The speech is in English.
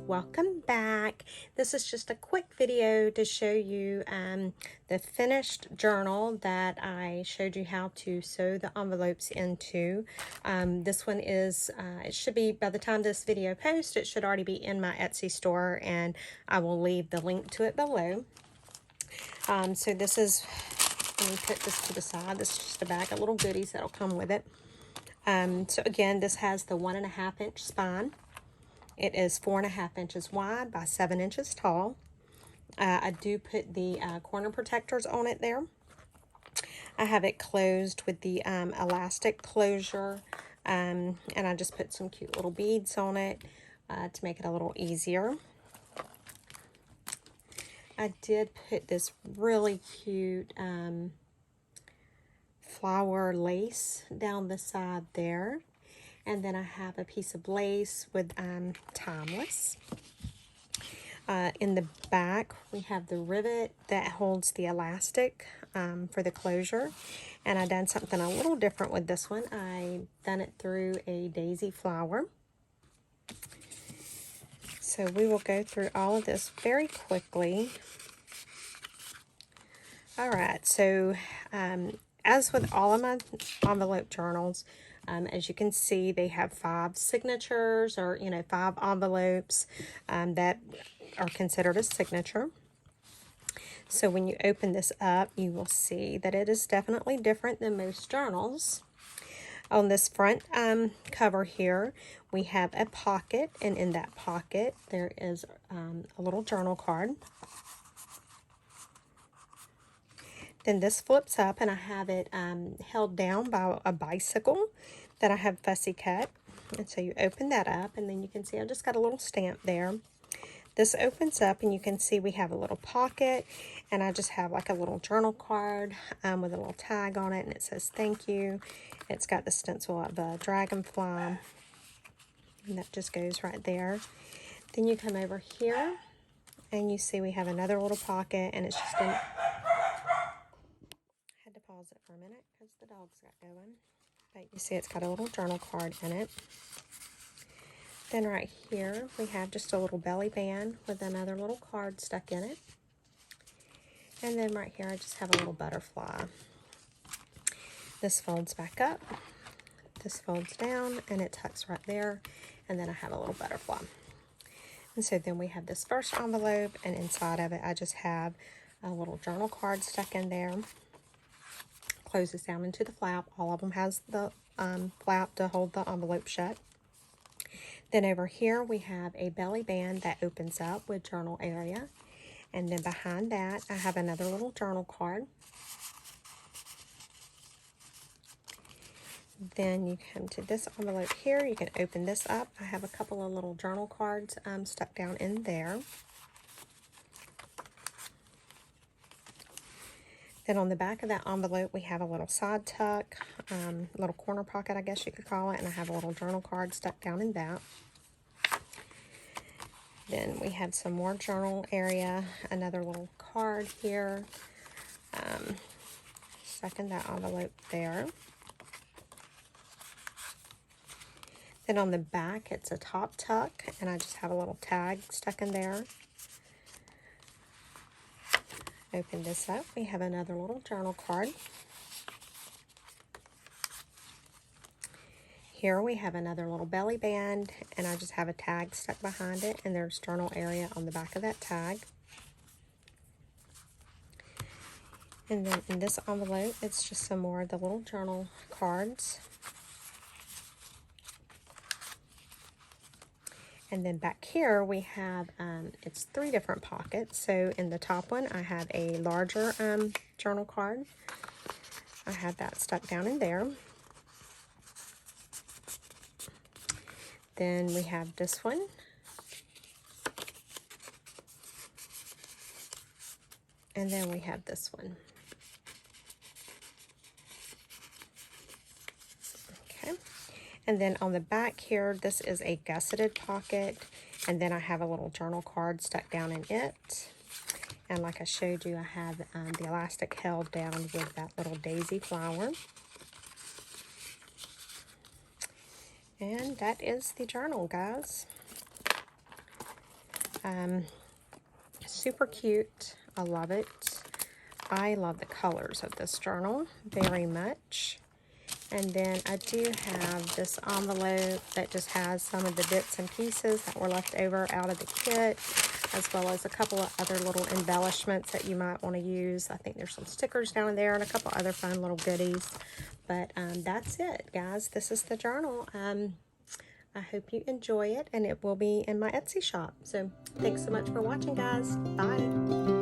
Welcome back. This is just a quick video to show you the finished journal that I showed you how to sew the envelopes into. This one is, it should be, by the time this video posts, it should already be in my Etsy store, and I will leave the link to it below. So this is, let me put this to the side. This is just a bag of little goodies that'll come with it. So again, this has the 1.5 inch spine. It is 4.5 inches wide by 7 inches tall. I do put the corner protectors on it there. I have it closed with the elastic closure, and I just put some cute little beads on it to make it a little easier. I did put this really cute flower lace down the side there. And then I have a piece of lace with Timeless. In the back, we have the rivet that holds the elastic for the closure. And I done something a little different with this one. I done it through a daisy flower. So we will go through all of this very quickly. All right, so as with all of my envelope journals, as you can see, they have 5 signatures, or 5 envelopes that are considered a signature. So when you open this up, you will see that it is definitely different than most journals. On this front cover here, we have a pocket, and in that pocket there is a little journal card. Then this flips up, and I have it held down by a bicycle that I have fussy cut. And so you open that up, and then you can see I just got a little stamp there. This opens up, and you can see we have a little pocket, and I just have like a little journal card with a little tag on it, and it says thank you. It's got the stencil of a dragonfly, and that just goes right there. Then you come over here, and you see we have another little pocket, and it's just in... Pause it for a minute because the dogs got going. But you see it's got a little journal card in it. Then right here we have just a little belly band with another little card stuck in it. And then right here I just have a little butterfly. This folds back up. This folds down, and it tucks right there. And then I have a little butterfly. And so then we have this first envelope, and inside of it I just have a little journal card stuck in there. Closes down into the flap. All of them has the flap to hold the envelope shut. Then over here we have a belly band that opens up with journal area, and then behind that I have another little journal card. Then you come to this envelope here. You can open this up. I have a couple of little journal cards stuck down in there. Then on the back of that envelope, we have a little side tuck, little corner pocket, I guess you could call it, and I have a little journal card stuck down in that. Then we have some more journal area, another little card here, stuck in that envelope there. Then on the back, it's a top tuck, and I just have a little tag stuck in there. Open this up, we have another little journal card. Here we have another little belly band, and I just have a tag stuck behind it, and there's journal area on the back of that tag. And then in this envelope, it's just some more of the little journal cards. And then back here we have, it's 3 different pockets. So in the top one, I have a larger journal card. I have that stuck down in there. Then we have this one. And then we have this one. Okay. And then on the back here, this is a gusseted pocket, and then I have a little journal card stuck down in it. And like I showed you, I have the elastic held down with that little daisy flower. And that is the journal, guys. Super cute. I love it. I love the colors of this journal very much. And then I do have this envelope that just has some of the bits and pieces that were left over out of the kit, as well as a couple of other little embellishments that you might want to use. I think there's some stickers down there and a couple other fun little goodies. But that's it, guys. This is the journal. I hope you enjoy it, and it will be in my Etsy shop. So thanks so much for watching, guys. Bye.